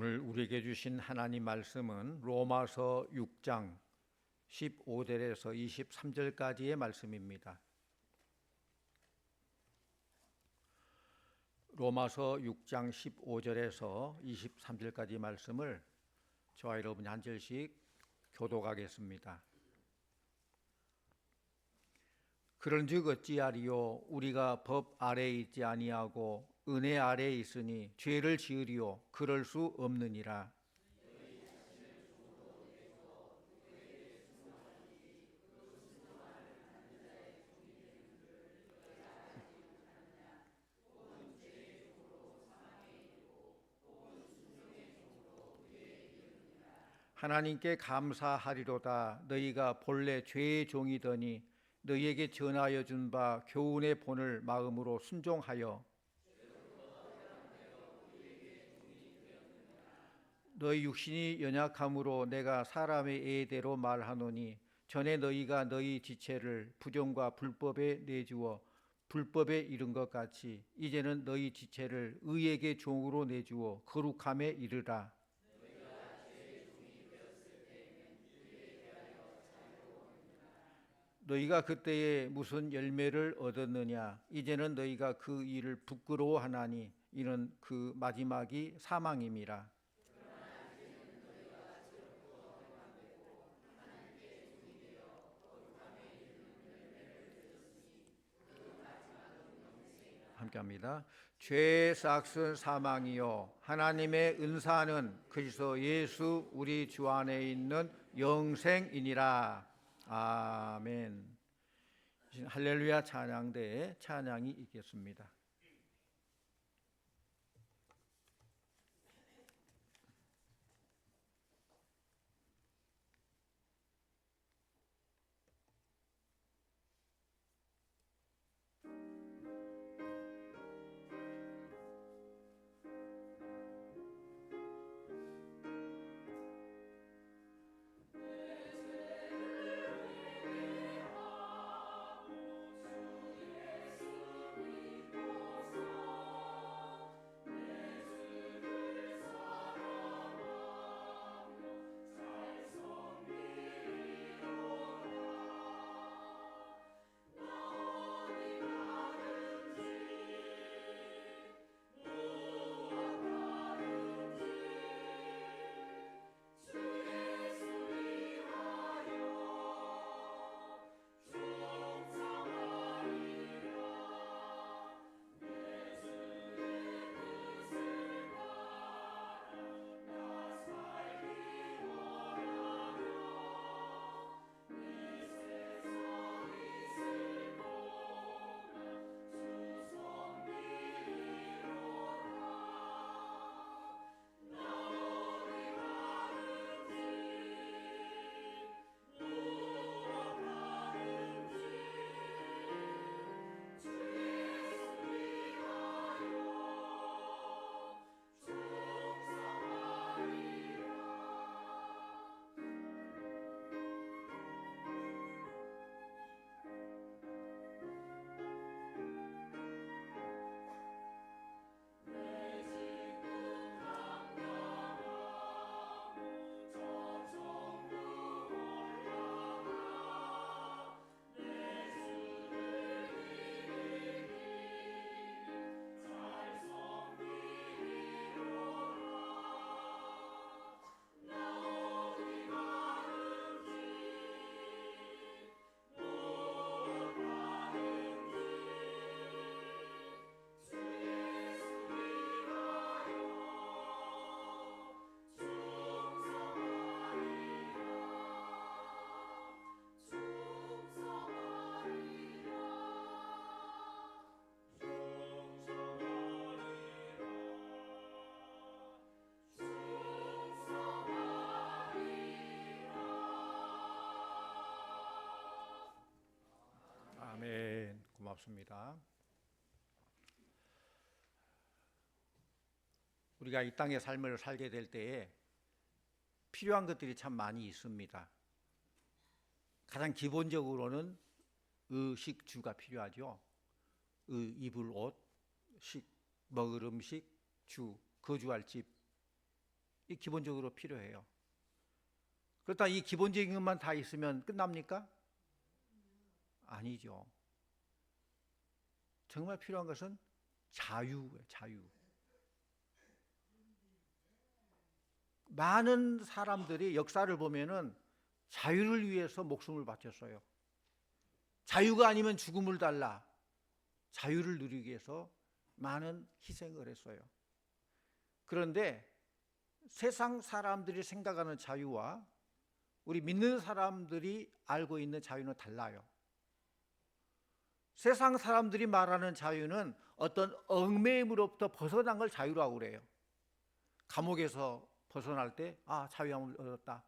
오늘 우리에게 주신 하나님 말씀은 로마서 6장 15절에서 23절까지의 말씀입니다. 로마서 6장 15절에서 23절까지 말씀을 저와 여러분이 한 절씩 교독하겠습니다. 그런즉 어찌하리요? 우리가 법 아래에 있지 아니하고 은혜 아래에 있으니 죄를 지으리요? 그럴 수 없느니라. 하나님께 감사하리로다. 너희가 본래 죄의 종이더니 너희에게 전하여 준 바 교훈의 본을 마음으로 순종하여 너희 육신이 연약함으로 내가 사람의 예대로 말하노니 전에 너희가 너희 지체를 부정과 불법에 내주어 불법에 이른 것 같이 이제는 너희 지체를 의에게 종으로 내주어 거룩함에 이르라. 너희가 그때에 무슨 열매를 얻었느냐? 이제는 너희가 그 일을 부끄러워하나니 이는 그 마지막이 사망임이라. 함께합니다. 죄의 삭은 사망이요 하나님의 은사는 그리스도 예수 우리 주 안에 있는 영생이니라. 아멘. 할렐루야 찬양대에 찬양이 있겠습니다. 아멘. 고맙습니다. 우리가 이 땅의 삶을 살게 될 때에 필요한 것들이 참 많이 있습니다. 가장 기본적으로는 의식주가 필요하죠. 입을 옷, 먹을 음식, 거주할 집. 이 기본적으로 필요해요. 그렇다 이 기본적인 것만 다 있으면 끝납니까? 아니죠. 정말 필요한 것은 자유예요. 자유. 많은 사람들이 역사를 보면은 자유를 위해서 목숨을 바쳤어요. 자유가 아니면 죽음을 달라. 자유를 누리기 위해서 많은 희생을 했어요. 그런데 세상 사람들이 생각하는 자유와 우리 믿는 사람들이 알고 있는 자유는 달라요. 세상 사람들이 말하는 자유는 어떤 얽매임으로부터 벗어난 걸 자유라고 그래요. 감옥에서 벗어날 때 자유함을 얻었다.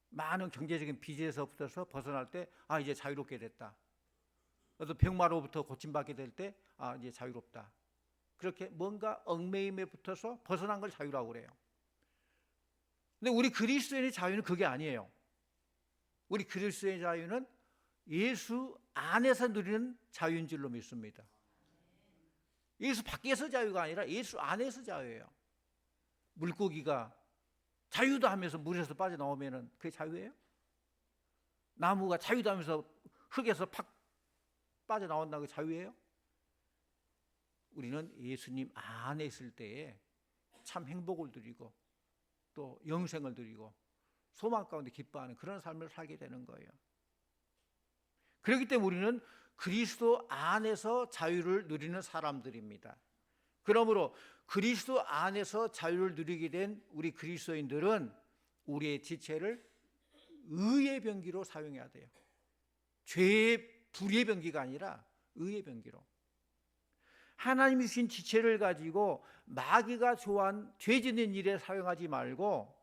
많은 경제적인 빚에서부터 벗어날 때 이제 자유롭게 됐다. 어떤 병마로부터 고침받게 될 때 이제 자유롭다. 그렇게 뭔가 얽매임에 붙어서 벗어난 걸 자유라고 그래요. 근데 우리 그리스도인의 자유는 그게 아니에요. 우리 그리스도인의 자유는 예수 안에서 누리는 자유인 줄로 믿습니다. 예수 밖에서 자유가 아니라 예수 안에서 자유예요. 물고기가 자유도 하면서 물에서 빠져나오면 그게 자유예요? 나무가 자유도 하면서 흙에서 팍 빠져나온다고 자유예요? 우리는 예수님 안에 있을 때에 참 행복을 누리고 또 영생을 누리고 소망 가운데 기뻐하는 그런 삶을 살게 되는 거예요. 그렇기 때문에 우리는 그리스도 안에서 자유를 누리는 사람들입니다. 그러므로 그리스도 안에서 자유를 누리게 된 우리 그리스도인들은 우리의 지체를 의의 병기로 사용해야 돼요. 죄의 불의의 병기가 아니라 의의 병기로. 하나님이 주신 지체를 가지고 마귀가 좋아하는 죄 짓는 일에 사용하지 말고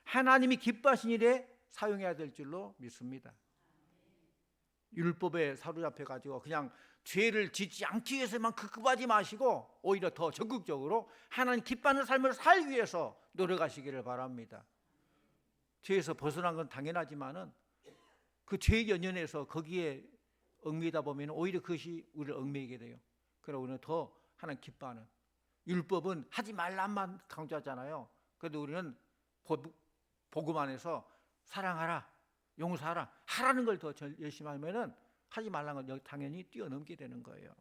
하나님이 기뻐하신 일에 사용해야 될 줄로 믿습니다. 율법에 사로잡혀 가지고 그냥 죄를 짓지 않기 위해서만 급급하지 마시고 오히려 더 적극적으로 하나님 기뻐하는 삶을 살기 위해서 노력하시기를 바랍니다. 죄에서 벗어난 건 당연하지만은 그 죄의 연연에서 거기에 얽매이다 보면 오히려 그것이 우리를 얽매이게 돼요. 그래서 우리는 더 하나님 기뻐하는, 율법은 하지 말라만 강조하잖아요. 그래도 우리는 복음 안에서 사랑하라, 용서하라, 하라는 걸 더 열심히 하면은 하지 말라는 건 당연히 뛰어넘게 되는 거예요.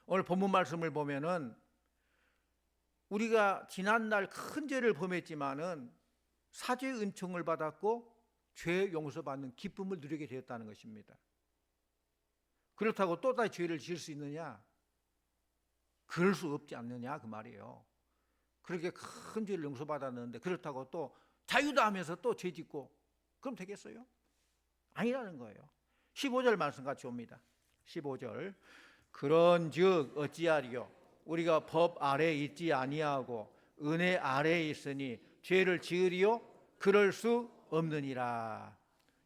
오늘 본문 말씀을 보면은 우리가 지난날 큰 죄를 범했지만은 사죄의 은총을 받았고 죄 용서받는 기쁨을 누리게 되었다는 것입니다. 그렇다고 또다시 죄를 지을 수 있느냐? 그럴 수 없지 않느냐 그 말이에요. 그렇게 큰 죄를 용서받았는데 그렇다고 또 자유다 하면서 또 죄 짓고 그럼 되겠어요? 아니라는 거예요. 15절 말씀 같이 옵니다. 15절 그런즉 어찌하리요? 우리가 법 아래에 있지 아니하고 은혜 아래에 있으니 죄를 지으리요? 그럴 수 없느니라.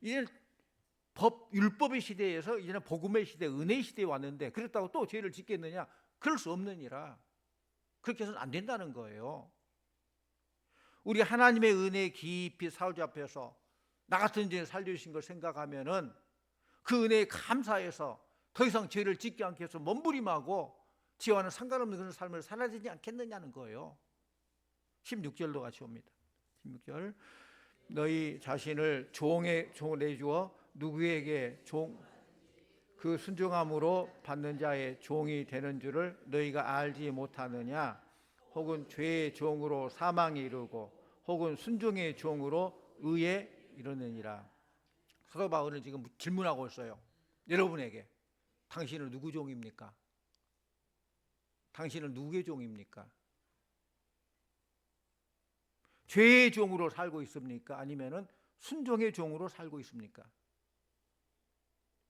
이제 율법의 시대에서 이제는 복음의 시대, 은혜의 시대에 왔는데 그렇다고 또 죄를 짓겠느냐? 그럴 수 없느니라. 그렇게 해서는 안 된다는 거예요. 우리 하나님의 은혜에 깊이 사로잡혀서 나 같은 죄를 살려주신 걸 생각하면은 그 은혜에 감사해서 더 이상 죄를 짓지 않게 해서 몸부림하고 죄와는 상관없는 그런 삶을 살아야 되지 않겠느냐는 거예요. 16절로 같이 옵니다. 16절 너희 자신을 종의 종 내주어 누구에게 그 순종함으로 받는 자의 종이 되는 줄을 너희가 알지 못하느냐? 혹은 죄의 종으로 사망에 이르고 혹은 순종의 종으로 의에 이르느니라. 사도 바울은 지금 질문하고 있어요. 여러분에게 당신은 누구 종입니까? 당신은 누구의 종입니까? 죄의 종으로 살고 있습니까? 아니면은 순종의 종으로 살고 있습니까?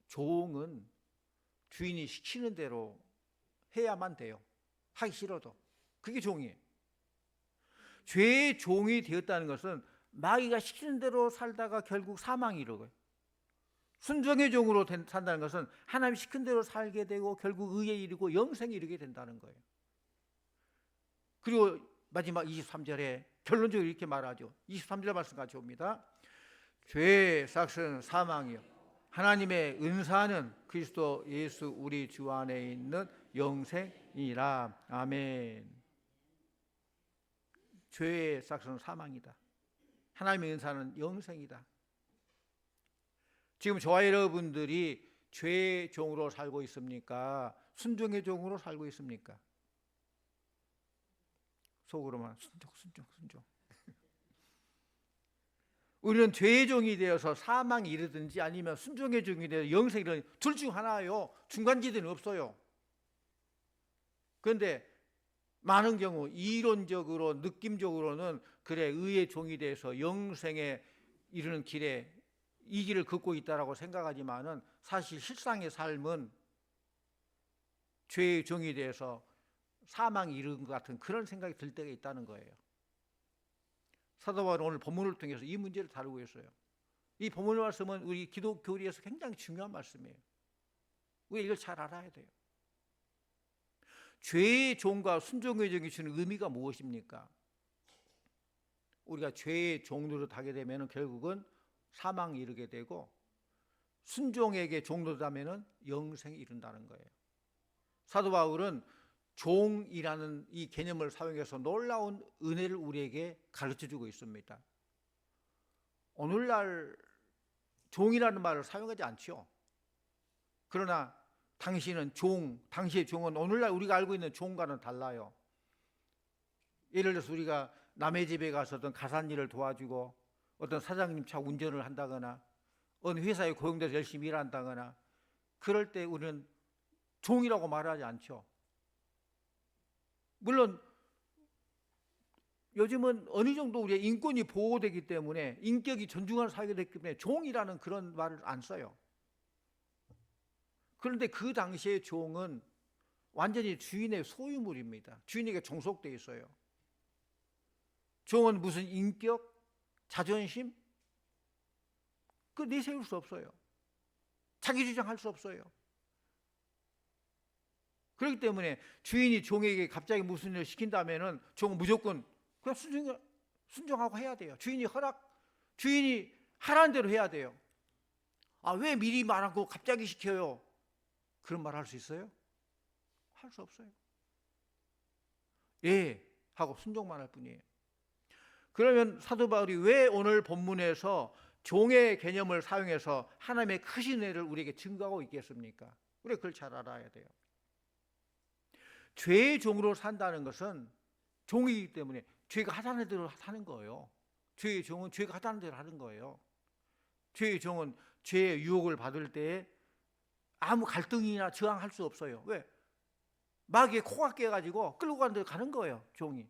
종은 주인이 시키는 대로 해야만 돼요. 하기 싫어도. 그게 종이에요. 죄의 종이 되었다는 것은 마귀가 시키는 대로 살다가 결국 사망이 이르고요. 순종의 종으로 산다는 것은 하나님 시킨 대로 살게 되고 결국 의에 이르고 영생에 이르게 된다는 거예요. 그리고 마지막 23절에 결론적으로 이렇게 말하죠. 23절 말씀 같이 옵니다. 죄의 삭은 사망이요 하나님의 은사는 그리스도 예수 우리 주 안에 있는 영생이라. 아멘. 죄의 삭스는 사망이다. 하나님의 은사는 영생이다. 지금 저와 여러분들이 죄의 종으로 살고 있습니까? 순종의 종으로 살고 있습니까? 속으로만 순종. 우리는 죄의 종이 되어서 사망에 이르든지 아니면 순종의 종이 되어서 영생에 이르든지 둘 중 하나예요. 중간지대는 없어요. 그런데 많은 경우 이론적으로 느낌적으로는 그래 의의 종이 돼서 영생에 이르는 길에 이 길을 걷고 있다라고 생각하지만은 사실 실상의 삶은 죄의 종이 돼서 사망에 이르는 것 같은 그런 생각이 들 때가 있다는 거예요. 사도 바울은 오늘 본문을 통해서 이 문제를 다루고 있어요. 이 본문 말씀은 우리 기독 교리에서 굉장히 중요한 말씀이에요. 우리가 이걸 잘 알아야 돼요. 죄의 종과 순종의 종이 주는 의미가 무엇입니까? 우리가 죄의 종로로 타게 되면 결국은 사망에 이르게 되고 순종에게 종로다면 영생에 이른다는 거예요. 사도 바울은 종이라는 이 개념을 사용해서 놀라운 은혜를 우리에게 가르쳐주고 있습니다. 오늘날 종이라는 말을 사용하지 않죠. 그러나 당시의 종은 오늘날 우리가 알고 있는 종과는 달라요. 예를 들어서 우리가 남의 집에 가서 어떤 가산일을 도와주고 어떤 사장님 차 운전을 한다거나 어느 회사에 고용돼서 열심히 일한다거나 그럴 때 우리는 종이라고 말하지 않죠. 물론 요즘은 어느 정도 우리의 인권이 보호되기 때문에 인격이 존중하는 사회가 됐기 때문에 종이라는 그런 말을 안 써요. 그런데 그 당시의 종은 완전히 주인의 소유물입니다. 주인에게 종속되어 있어요. 종은 무슨 인격, 자존심 그 내세울 수 없어요. 자기 주장할 수 없어요. 그렇기 때문에 주인이 종에게 갑자기 무슨 일을 시킨다면은 종은 무조건 그냥 순종하고 해야 돼요. 주인이 하라는 대로 해야 돼요. 아, 왜 미리 말하고 갑자기 시켜요? 그런 말 할 수 있어요? 할 수 없어요. 예 하고 순종만 할 뿐이에요. 그러면 사도 바울이 왜 오늘 본문에서 종의 개념을 사용해서 하나님의 크신 은혜를 우리에게 증거하고 있겠습니까? 우리가 그걸 잘 알아야 돼요. 죄의 종으로 산다는 것은 종이기 때문에 죄가 하자는 대로 사는 거예요. 죄의 종은 죄가 하자는 대로 하는 거예요. 죄의 종은 죄의 유혹을 받을 때 아무 갈등이나 저항할 수 없어요. 왜? 마귀에 코가 깨가지고 끌고 가는 데로 가는 거예요. 종이.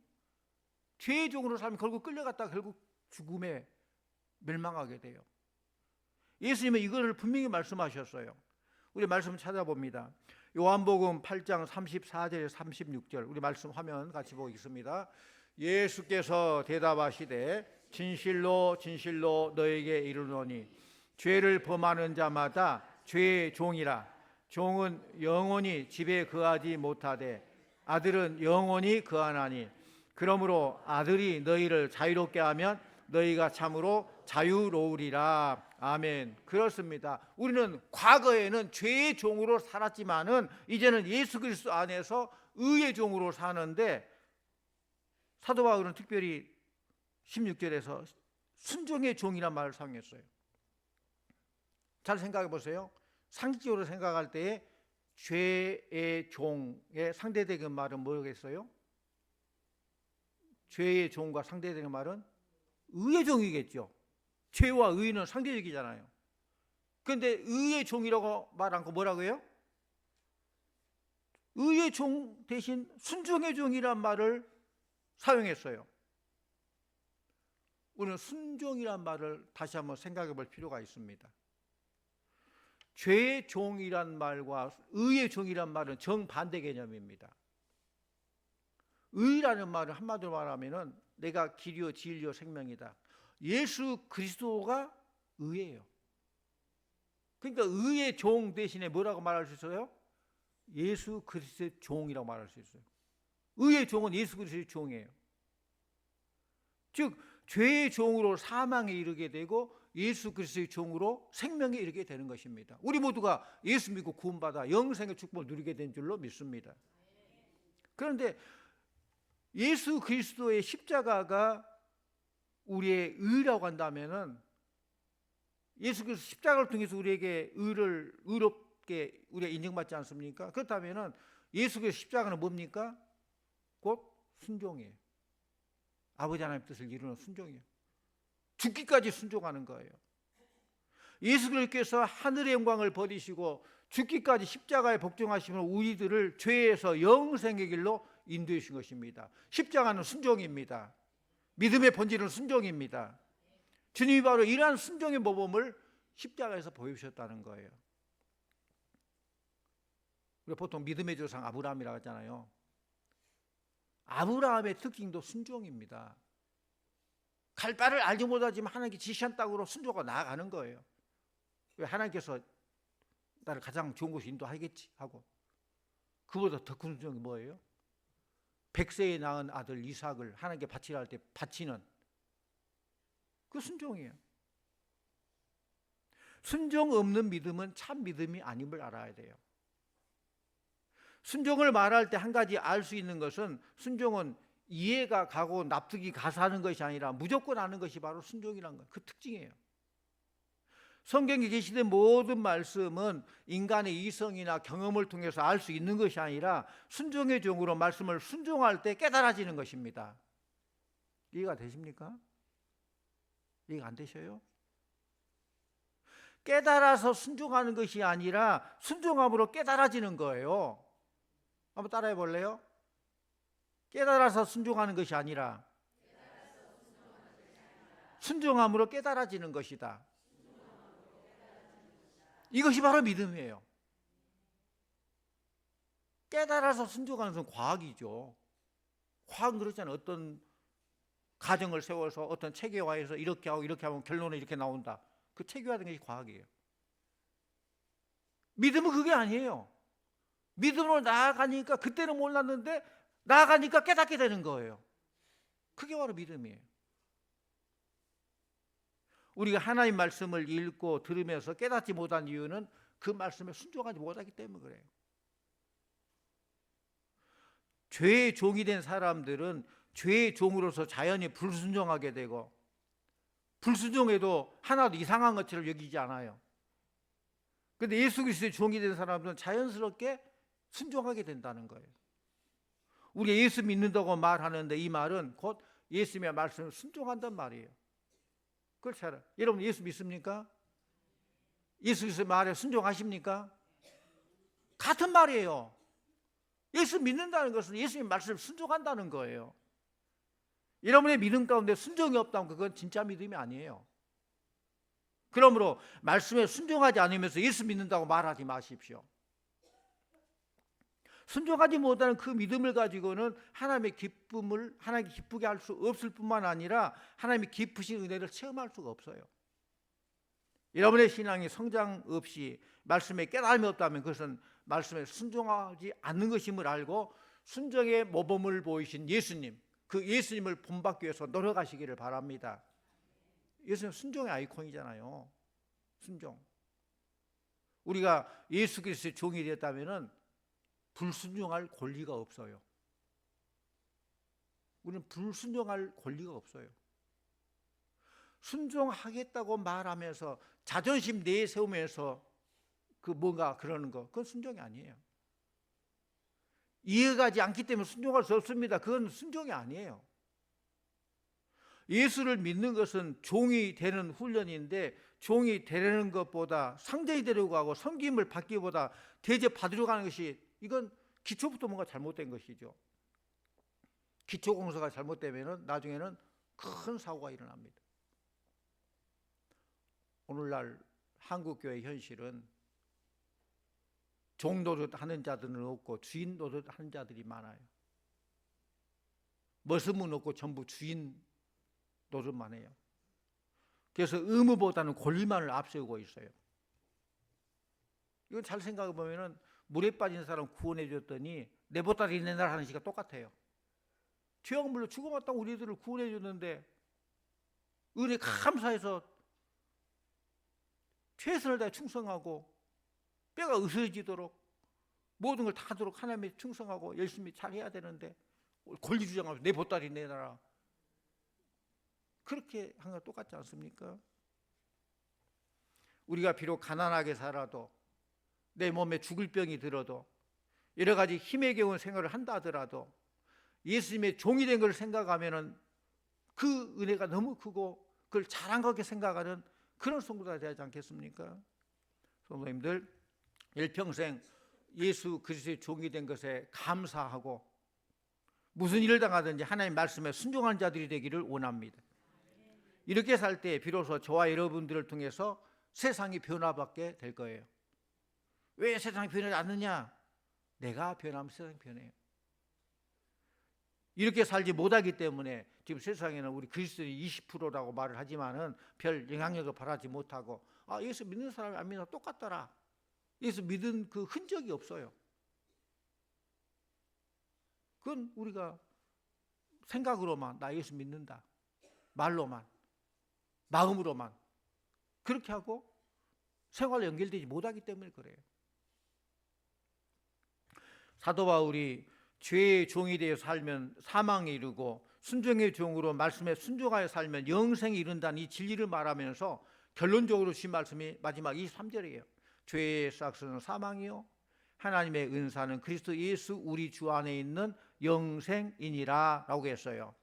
죄의 종으로 살면 결국 끌려갔다가 결국 죽음에 멸망하게 돼요. 예수님은 이거를 분명히 말씀하셨어요. 우리 말씀 찾아봅니다. 요한복음 8장 34절 36절 우리 말씀 화면 같이 보겠습니다. 예수께서 대답하시되 진실로 진실로 너에게 이르노니 죄를 범하는 자마다 죄의 종이라. 종은 영원히 집에 거하지 못하되 아들은 영원히 거하나니 그러므로 아들이 너희를 자유롭게 하면 너희가 참으로 자유로우리라. 아멘. 그렇습니다. 우리는 과거에는 죄의 종으로 살았지만은 이제는 예수 그리스도 안에서 의의 종으로 사는데 사도 바울은 특별히 16절에서 순종의 종이란 말을 사용했어요. 잘 생각해 보세요. 상식적으로 생각할 때에 죄의 종의 상대되는 말은 뭐겠어요? 죄의 종과 상대되는 말은 의의 종이겠죠. 죄와 의는 상대적이잖아요. 그런데 의의 종이라고 말 않고 뭐라고 해요? 의의 종 대신 순종의 종이란 말을 사용했어요. 우리는 순종이란 말을 다시 한번 생각해 볼 필요가 있습니다. 죄의 종이란 말과 의의 종이란 말은 정반대 개념입니다. 의라는 말은 한마디로 말하면은 내가 길이요 진리요 생명이다. 예수 그리스도가 의예요. 그러니까 의의 종 대신에 뭐라고 말할 수 있어요? 예수 그리스도의 종이라고 말할 수 있어요. 의의 종은 예수 그리스도의 종이에요. 즉 죄의 종으로 사망에 이르게 되고 예수 그리스도의 종으로 생명에 이르게 되는 것입니다. 우리 모두가 예수 믿고 구원받아 영생의 축복을 누리게 된 줄로 믿습니다. 그런데 예수 그리스도의 십자가가 우리의 의라고 한다면은, 예수 그리스도 십자가를 통해서 우리에게 의롭게 우리가 인정받지 않습니까? 그렇다면은 예수 그리스도 십자가는 뭡니까? 곧 순종이에요. 아버지 하나님 뜻을 이루는 순종이에요. 죽기까지 순종하는 거예요. 예수 그리스도께서 하늘의 영광을 버리시고 죽기까지 십자가에 복종하시면 우리들을 죄에서 영생의 길로 인도해 주신 것입니다. 십자가는 순종입니다. 믿음의 본질은 순종입니다. 주님이 바로 이러한 순종의 모범을 십자가에서 보여주셨다는 거예요. 우리가 보통 믿음의 조상 아브라함이라고 하잖아요. 아브라함의 특징도 순종입니다. 갈 바를 알지 못하지만 하나님께 지시한 땅으로 순종하고 나아가는 거예요. 왜? 하나님께서 나를 가장 좋은 곳에 인도하겠지 하고. 그보다 더 큰 순종이 뭐예요? 100세에 낳은 아들 이삭을 하나님께 바치라 할 때 바치는 그 순종이에요. 순종 없는 믿음은 참 믿음이 아님을 알아야 돼요. 순종을 말할 때 한 가지 알 수 있는 것은, 순종은 이해가 가고 납득이 가서 하는 것이 아니라 무조건 하는 것이 바로 순종이라는 거예요. 그 특징이에요. 성경에 계시된 모든 말씀은 인간의 이성이나 경험을 통해서 알 수 있는 것이 아니라 순종의 종으로 말씀을 순종할 때 깨달아지는 것입니다. 이해가 되십니까? 이해가 안 되셔요? 깨달아서 순종하는 것이 아니라 순종함으로 깨달아지는 거예요. 한번 따라해 볼래요? 깨달아서 순종하는 것이 아니라 순종함으로 깨달아지는 것이다. 이것이 바로 믿음이에요. 깨달아서 순종하는 것은 과학이죠. 과학은 그렇잖아요. 어떤 가정을 세워서 어떤 체계화해서 이렇게 하고 이렇게 하면 결론은 이렇게 나온다. 그 체계화된 것이 과학이에요. 믿음은 그게 아니에요. 믿음으로 나아가니까, 그때는 몰랐는데 나아가니까 깨닫게 되는 거예요. 그게 바로 믿음이에요. 우리가 하나님 말씀을 읽고 들으면서 깨닫지 못한 이유는 그 말씀에 순종하지 못하기 때문에 그래요. 죄의 종이 된 사람들은 죄의 종으로서 자연히 불순종하게 되고, 불순종해도 하나도 이상한 것처럼 여기지 않아요. 그런데 예수 그리스도의 종이 된 사람들은 자연스럽게 순종하게 된다는 거예요. 우리가 예수 믿는다고 말하는데 이 말은 곧 예수님의 말씀을 순종한단 말이에요. 그렇지 않아요? 여러분 예수 믿습니까? 예수 그리스도의 말에 순종하십니까? 같은 말이에요. 예수 믿는다는 것은 예수님의 말씀을 순종한다는 거예요. 여러분의 믿음 가운데 순종이 없다면 그건 진짜 믿음이 아니에요. 그러므로 말씀에 순종하지 않으면서 예수 믿는다고 말하지 마십시오. 순종하지 못하는 그 믿음을 가지고는 하나님의 기쁨을 하나님께 기쁘게 할 수 없을 뿐만 아니라 하나님의 깊으신 은혜를 체험할 수가 없어요. 여러분의 신앙이 성장 없이 말씀에 깨달음이 없다면 그것은 말씀에 순종하지 않는 것임을 알고 순종의 모범을 보이신 예수님, 그 예수님을 본받기 위해서 노력하시기를 바랍니다. 예수님 순종의 아이콘이잖아요. 순종. 우리가 예수 그리스도의 종이 되었다면은 불순종할 권리가 없어요. 우리는 불순종할 권리가 없어요. 순종하겠다고 말하면서 자존심 내세우면서 그 뭔가 그러는 거, 그건 순종이 아니에요. 이해가지 않기 때문에 순종할 수 없습니다. 그건 순종이 아니에요. 예수를 믿는 것은 종이 되는 훈련인데, 종이 되려는 것보다 상대이 되려고 하고 섬김을 받기보다 대접받으려고 하는 것이, 이건 기초부터 뭔가 잘못된 것이죠. 기초 공사가 잘못되면 나중에는 큰 사고가 일어납니다. 오늘날 한국교회 현실은 종 노릇하는 자들은 없고 주인 노릇하는 자들이 많아요. 머슴은 없고 전부 주인 노릇만 해요. 그래서 의무보다는 권리만을 앞세우고 있어요. 이건 잘 생각해 보면은 물에 빠진 사람 구원해 줬더니 내보다 내날 하는 시가 똑같아요. 죄악 물로 죽어갔다 우리들을 구원해 줬는데 은혜 감사해서 최선을 다해 충성하고 뼈가 으스러지도록 모든 걸 다 하도록 하나님에 충성하고 열심히 잘해야 되는데 권리 주장하면서 내 보따리 내놔라. 그렇게 한 거 똑같지 않습니까? 우리가 비록 가난하게 살아도, 내 몸에 죽을 병이 들어도, 여러 가지 힘에 겨운 생활을 한다 하더라도 예수님의 종이 된 걸 생각하면은 그 은혜가 너무 크고 그걸 잘한 것게 생각하는 그런 성도가 되지 않겠습니까? 성도님들, 일평생 예수 그리스도의 종이 된 것에 감사하고 무슨 일을 당하든지 하나님 말씀에 순종하는 자들이 되기를 원합니다. 이렇게 살 때 비로소 저와 여러분들을 통해서 세상이 변화받게 될 거예요. 왜 세상이 변하지 않느냐? 내가 변하면 세상이 변해요. 이렇게 살지 못하기 때문에 지금 세상에는 우리 그리스도의 20%라고 말을 하지만은 별 영향력을 발하지 못하고, 예수 믿는 사람이 안 믿는 사람 똑같더라. 예수 믿은 그 흔적이 없어요. 그건 우리가 생각으로만 나 예수 믿는다, 말로만, 마음으로만 그렇게 하고 생활에 연결되지 못하기 때문에 그래요. 사도 바울이 죄의 종이 되어 살면 사망에 이르고 순종의 종으로 말씀에 순종하여 살면 영생에 이른다는 이 진리를 말하면서 결론적으로 주신 말씀이 마지막 23절이에요. 죄의 삭스는 사망이요 하나님의 은사는 그리스도 예수 우리 주 안에 있는 영생이니라 라고 했어요.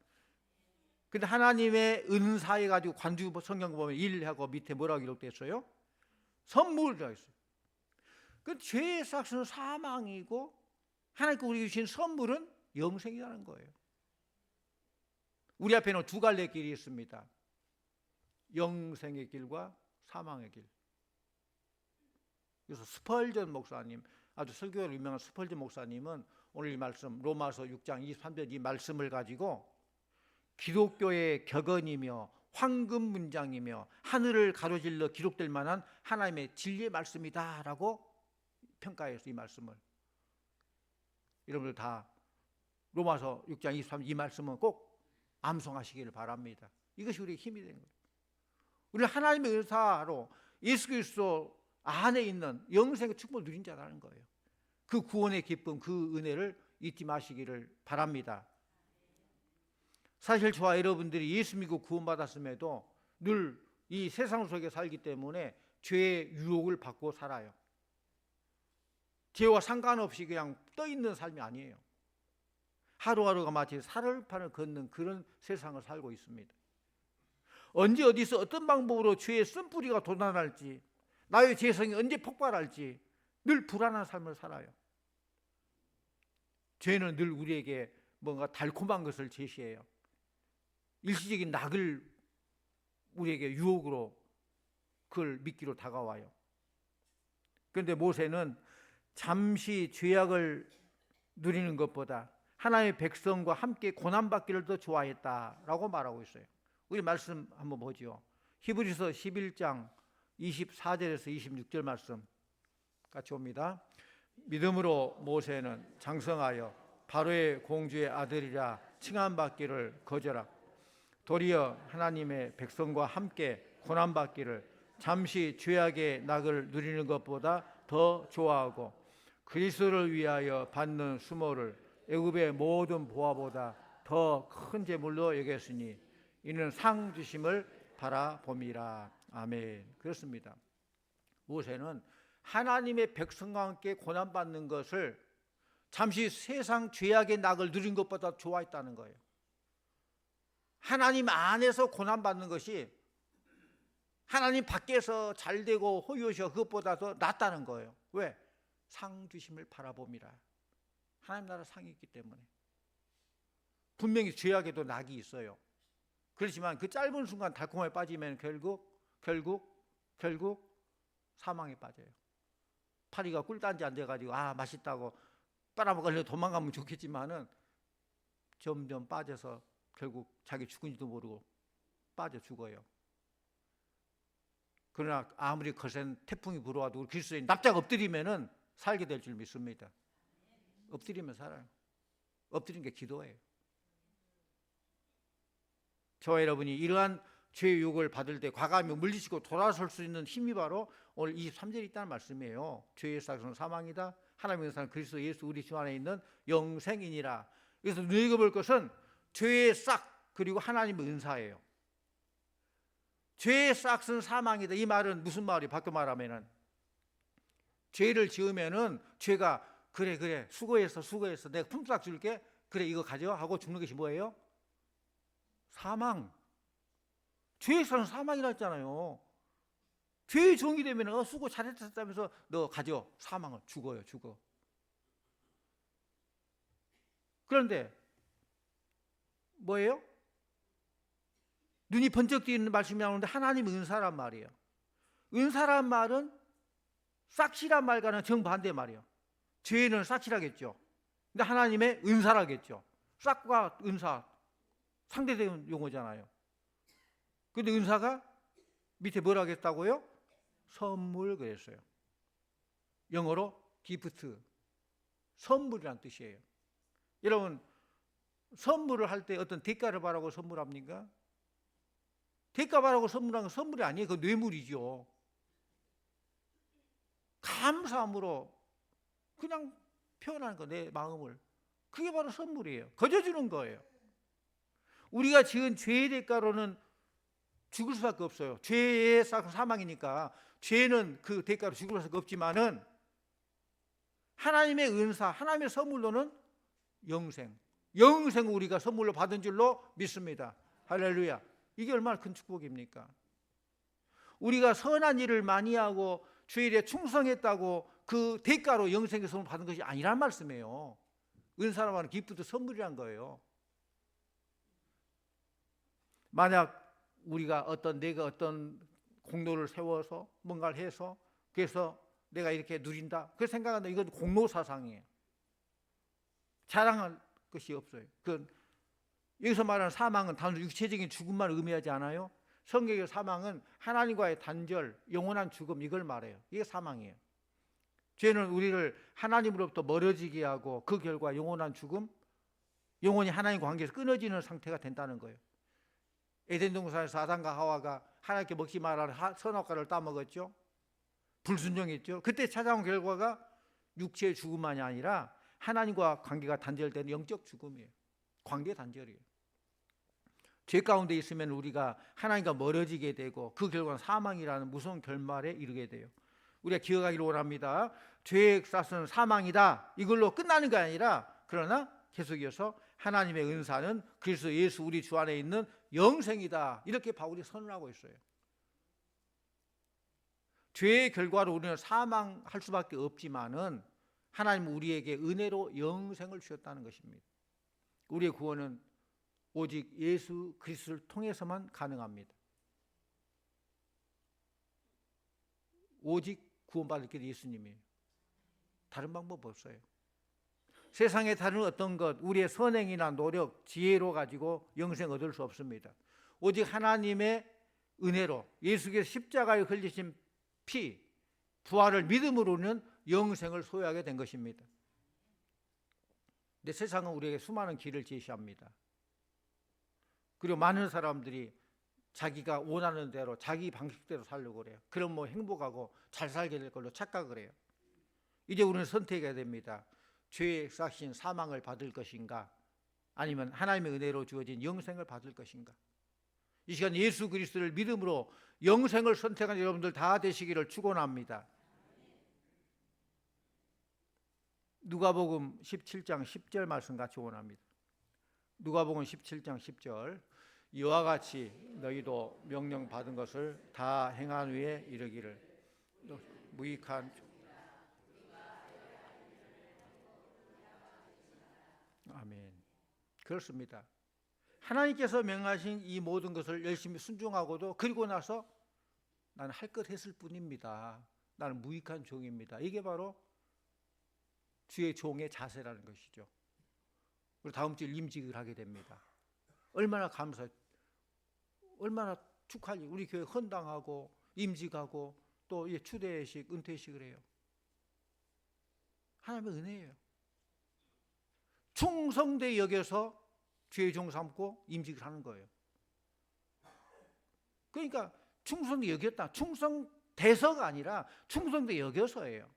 근데 하나님의 은사해 가지고 관주 성경 보면 1하고 밑에 뭐라고 기록됐어요? 선물이라고 했어요. 그 죄의 삭스는 사망이고 하나님께 우리에게 주신 선물은 영생이라는 거예요. 우리 앞에는 두 갈래 길이 있습니다. 영생의 길과 사망의 길. 그래서 스펄전 목사님, 아주 설교로 유명한 스펄전 목사님은 오늘 이 말씀 로마서 6장 23절 이 말씀을 가지고 기독교의 격언이며 황금 문장이며 하늘을 가로질러 기록될 만한 하나님의 진리의 말씀이다라고 평가했어요. 이 말씀을 여러분들 다 로마서 6장 23절 이 말씀은 꼭 암송하시기를 바랍니다. 이것이 우리의 힘이 되는 거예요. 우리는 하나님의 은사로 예수 그리스도 안에 있는 영생의 축복을 누린 자라는 거예요. 그 구원의 기쁨, 그 은혜를 잊지 마시기를 바랍니다. 사실 저와 여러분들이 예수 믿고 구원받았음에도 늘 이 세상 속에 살기 때문에 죄의 유혹을 받고 살아요. 죄와 상관없이 그냥 떠 있는 삶이 아니에요. 하루하루가 마치 사흘판을 걷는 그런 세상을 살고 있습니다. 언제 어디서 어떤 방법으로 죄의 쓴뿌리가 돋아날지, 나의 죄성이 언제 폭발할지 늘 불안한 삶을 살아요. 죄는 늘 우리에게 뭔가 달콤한 것을 제시해요. 일시적인 낙을 우리에게 유혹으로 그걸 믿기로 다가와요. 그런데 모세는 잠시 죄악을 누리는 것보다 하나님의 백성과 함께 고난받기를 더 좋아했다라고 말하고 있어요. 우리 말씀 한번 보죠. 히브리서 11장 24절에서 26절 말씀 같이 옵니다. 믿음으로 모세는 장성하여 바로의 공주의 아들이라 칭함받기를 거절하고 도리어 하나님의 백성과 함께 고난받기를 잠시 죄악의 낙을 누리는 것보다 더 좋아하고 그리스도를 위하여 받는 수모를 애굽의 모든 보화보다 더 큰 재물로 여겼으니 이는 상 주심을 바라봄이라. 아멘. 그렇습니다. 모세는 하나님의 백성과 함께 고난받는 것을 잠시 세상 죄악의 낙을 누린 것보다 좋아했다는 거예요. 하나님 안에서 고난받는 것이 하나님 밖에서 잘되고 호의호시가 그것보다 더 낫다는 거예요. 왜? 상 주심을 바라봄이라. 하나님 나라 상이 있기 때문에. 분명히 죄악에도 낙이 있어요. 그렇지만 그 짧은 순간 달콤함에 빠지면 결국 사망에 빠져요. 파리가 꿀단지 안 돼가지고 맛있다고 빨아먹으려고 도망가면 좋겠지만은 점점 빠져서 결국 자기 죽은지도 모르고 빠져 죽어요. 그러나 아무리 거센 태풍이 불어와도 우리 그리스도인 납작 엎드리면은 살게 될 줄 믿습니다. 엎드리면 살아요. 엎드리는 게 기도예요. 저와 여러분이 이러한 죄의 유혹을 받을 때 과감히 물리치고 돌아설 수 있는 힘이 바로 오늘 23절에 있다는 말씀이에요. 죄의 삭스는 사망이다. 하나님의 은사는 그리스도 예수 우리 주 안에 있는 영생이니라. 그래서 눈여겨볼 것은 죄의 싹 그리고 하나님의 은사예요. 죄의 싹은 사망이다. 이 말은 무슨 말이에요? 바꿔 말하면은 죄를 지으면은 죄가 그래 수고했어 내가 품삯 줄게 그래 이거 가져 하고 죽는 것이 뭐예요? 사망. 죄에서는 사망이라 했잖아요. 죄의 종이 되면 수고 잘했다면서 너 가져. 사망을 죽어. 그런데 뭐예요? 눈이 번쩍 뜨이는 말씀이 나오는데 하나님의 은사란 말이에요. 은사란 말은 싹시란 말과는 정반대 말이에요. 죄는 싹시라겠죠. 근데 하나님의 은사라겠죠. 싹과 은사 상대되는 용어잖아요. 근데 은사가 밑에 뭐라 하겠다고요? 선물 그랬어요. 영어로 기프트, 선물이란 뜻이에요. 여러분 선물을 할 때 어떤 대가를 바라고 선물합니까? 대가 바라고 선물하는 건 선물이 아니에요. 그 뇌물이죠. 감사함으로 그냥 표현하는 거, 내 마음을. 그게 바로 선물이에요. 거저주는 거예요. 우리가 지은 죄의 대가로는 죽을 수밖에 없어요. 죄의 싹은 사망이니까 죄는 그 대가로 죽을 수밖에 없지만은 하나님의 은사, 하나님의 선물로는 영생을 우리가 선물로 받은 줄로 믿습니다. 할렐루야. 이게 얼마나 큰 축복입니까? 우리가 선한 일을 많이 하고 주의 일에 충성했다고 그 대가로 영생의 선물을 받은 것이 아니란 말씀이에요. 은사라고 하는 기프트 선물이란 거예요. 만약 우리가 내가 어떤 공로를 세워서 뭔가를 해서 그래서 내가 이렇게 누린다 그 생각한다. 이건 공로 사상이에요. 자랑할 것이 없어요. 여기서 말하는 사망은 단순 육체적인 죽음만 의미하지 않아요. 성경의 사망은 하나님과의 단절, 영원한 죽음 이걸 말해요. 이게 사망이에요. 죄는 우리를 하나님으로부터 멀어지게 하고 그 결과 영원한 죽음, 영원히 하나님과 관계에서 끊어지는 상태가 된다는 거예요. 에덴 동산에서 아담과 하와가 하나님께 먹지 말라는 선악과를 따먹었죠. 불순종했죠. 그때 찾아온 결과가 육체의 죽음만이 아니라 하나님과 관계가 단절된 영적 죽음이에요. 관계 단절이에요. 죄 가운데 있으면 우리가 하나님과 멀어지게 되고 그 결과는 사망이라는 무서운 결말에 이르게 돼요. 우리가 기억하기를 원합니다. 죄의 싹은 사망이다. 이걸로 끝나는 게 아니라 그러나 계속 이어서 하나님의 은사는 그리스도 예수 우리 주 안에 있는 영생이다. 이렇게 바울이 선언하고 있어요. 죄의 결과로 우리는 사망할 수밖에 없지만은 하나님은 우리에게 은혜로 영생을 주셨다는 것입니다. 우리의 구원은 오직 예수 그리스도를 통해서만 가능합니다. 오직 구원받을 길이 예수님이에요. 다른 방법 없어요. 세상의 다른 어떤 것, 우리의 선행이나 노력, 지혜로 가지고 영생 얻을 수 없습니다. 오직 하나님의 은혜로 예수께서 십자가에 흘리신 피, 부활을 믿음으로는 영생을 소유하게 된 것입니다. 근데 세상은 우리에게 수많은 길을 제시합니다. 그리고 많은 사람들이 자기가 원하는 대로 자기 방식대로 살려고 그래요. 그럼 뭐 행복하고 잘 살게 될 걸로 착각을 해요. 이제 우리는 선택해야 됩니다. 죄의 싹신 사망을 받을 것인가 아니면 하나님의 은혜로 주어진 영생을 받을 것인가. 이 시간 예수 그리스도를 믿음으로 영생을 선택한 여러분들 다 되시기를 축원합니다. 누가복음 17장 10절 말씀 같이 원합니다. 누가복음 17장 10절 이와 같이 너희도 명령 받은 것을 다 행한 후에 이르기를 무익한 아멘. 그렇습니다. 하나님께서 명하신 이 모든 것을 열심히 순종하고도 그리고 나서 나는 할 것 했을 뿐입니다. 나는 무익한 종입니다. 이게 바로 주의 종의 자세라는 것이죠. 그리고 다음 주에 임직을 하게 됩니다. 얼마나 얼마나 축하할 일. 우리 교회 헌당하고 임직하고 또 추대식, 은퇴식을 해요. 하나님의 은혜예요. 충성되이 여겨서 주의 종 삼고 임직을 하는 거예요. 그러니까 충성되이 여겼다. 충성돼서가 아니라 충성되이 여겨서예요.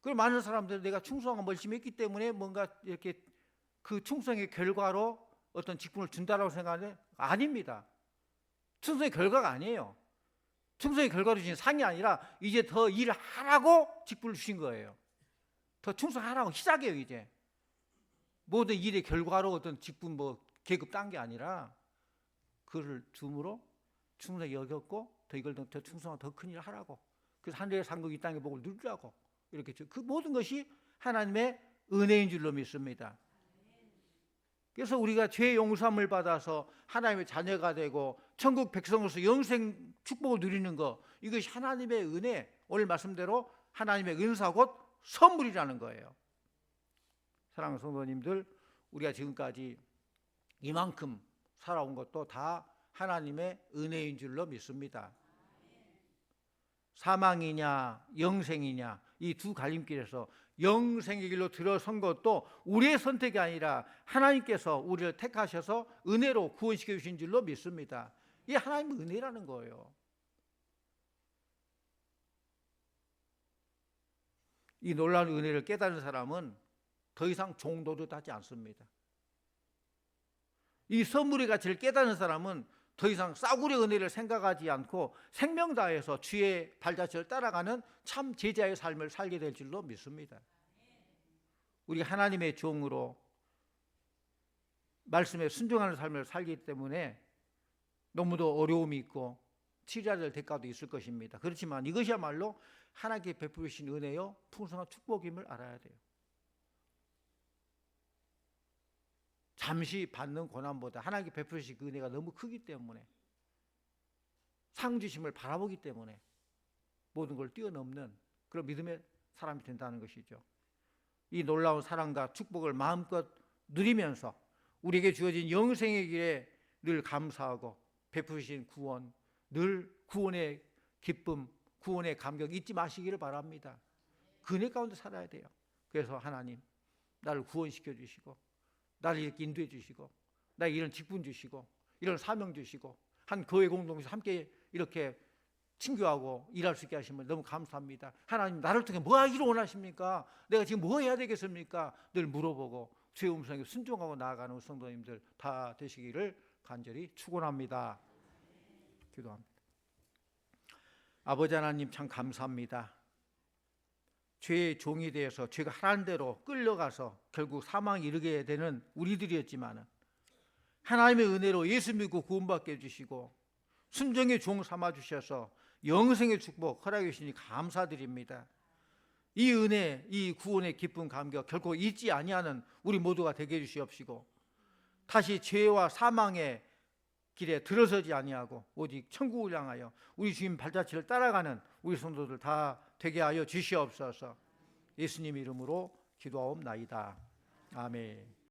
그리고 많은 사람들은 내가 충성하고 열심히 했기 때문에 뭔가 이렇게 그 충성의 결과로 어떤 직분을 준다라고 생각하는데 아닙니다. 충성의 결과가 아니에요. 충성의 결과로 주신 상이 아니라 이제 더 일하라고 직분을 주신 거예요. 더 충성하라고 시작이에요. 이제 모든 일의 결과로 어떤 직분 계급 딴 게 아니라 그를 줌으로 충성히 여겼고 더 이걸 더 충성하고 더 큰 일을 하라고. 그래서 하늘의 상급이 이 땅의 복을 누리라고 이렇게 그 모든 것이 하나님의 은혜인 줄로 믿습니다. 그래서 우리가 죄 용서함을 받아서 하나님의 자녀가 되고 천국 백성으로서 영생 축복을 누리는 것, 이것이 하나님의 은혜, 오늘 말씀대로 하나님의 은사 곧 선물이라는 거예요. 사랑하는 성도님들, 우리가 지금까지 이만큼 살아온 것도 다 하나님의 은혜인 줄로 믿습니다. 사망이냐 영생이냐 이 두 갈림길에서 영생의 길로 들어선 것도 우리의 선택이 아니라 하나님께서 우리를 택하셔서 은혜로 구원시켜 주신 줄로 믿습니다. 이게 하나님의 은혜라는 거예요. 이 놀라운 은혜를 깨달은 사람은 더 이상 종도도 하지 않습니다. 이 선물의 가치를 깨달은 사람은 더 이상 싸구려 은혜를 생각하지 않고 생명 다해서 주의 발자취를 따라가는 참 제자의 삶을 살게 될 줄로 믿습니다. 우리 하나님의 종으로 말씀에 순종하는 삶을 살기 때문에 너무도 어려움이 있고 치료해야 될 대가도 있을 것입니다. 그렇지만 이것이야말로 하나님께 베푸신 은혜요 풍성한 축복임을 알아야 돼요. 잠시 받는 고난보다 하나님께 베푸신 그 은혜가 너무 크기 때문에 상 주심을 바라보기 때문에 모든 걸 뛰어넘는 그런 믿음의 사람이 된다는 것이죠. 이 놀라운 사랑과 축복을 마음껏 누리면서 우리에게 주어진 영생의 길에 늘 감사하고 베푸신 구원, 늘 구원의 기쁨, 구원의 감격 잊지 마시기를 바랍니다. 그 은혜 가운데 살아야 돼요. 그래서 하나님 나를 구원시켜 주시고 나를 이렇게 인도해 주시고 나에게 이런 직분 주시고 이런 사명 주시고 한 교회 공동체에서 함께 이렇게 친교하고 일할 수 있게 하시면 너무 감사합니다. 하나님 나를 통해 뭐 하기를 원하십니까? 내가 지금 뭐 해야 되겠습니까? 늘 물어보고 주의 음성에 순종하고 나아가는 성도님들 다 되시기를 간절히 축원합니다. 기도합니다. 아버지 하나님 참 감사합니다. 죄의 종이 되어서 죄가 하라는 대로 끌려가서 결국 사망에 이르게 되는 우리들이었지만 하나님의 은혜로 예수 믿고 구원받게 해주시고 순종의 종 삼아주셔서 영생의 축복 허락해 주시니 감사드립니다. 이 은혜, 이 구원의 기쁨 감격 결코 잊지 아니하는 우리 모두가 되게 해주시옵시고 다시 죄와 사망의 길에 들어서지 아니하고 오직 천국을 향하여 우리 주님 발자취를 따라가는 우리 성도들 다 되게 하여 주시옵소서. 예수님 이름으로 기도하옵나이다. 아멘.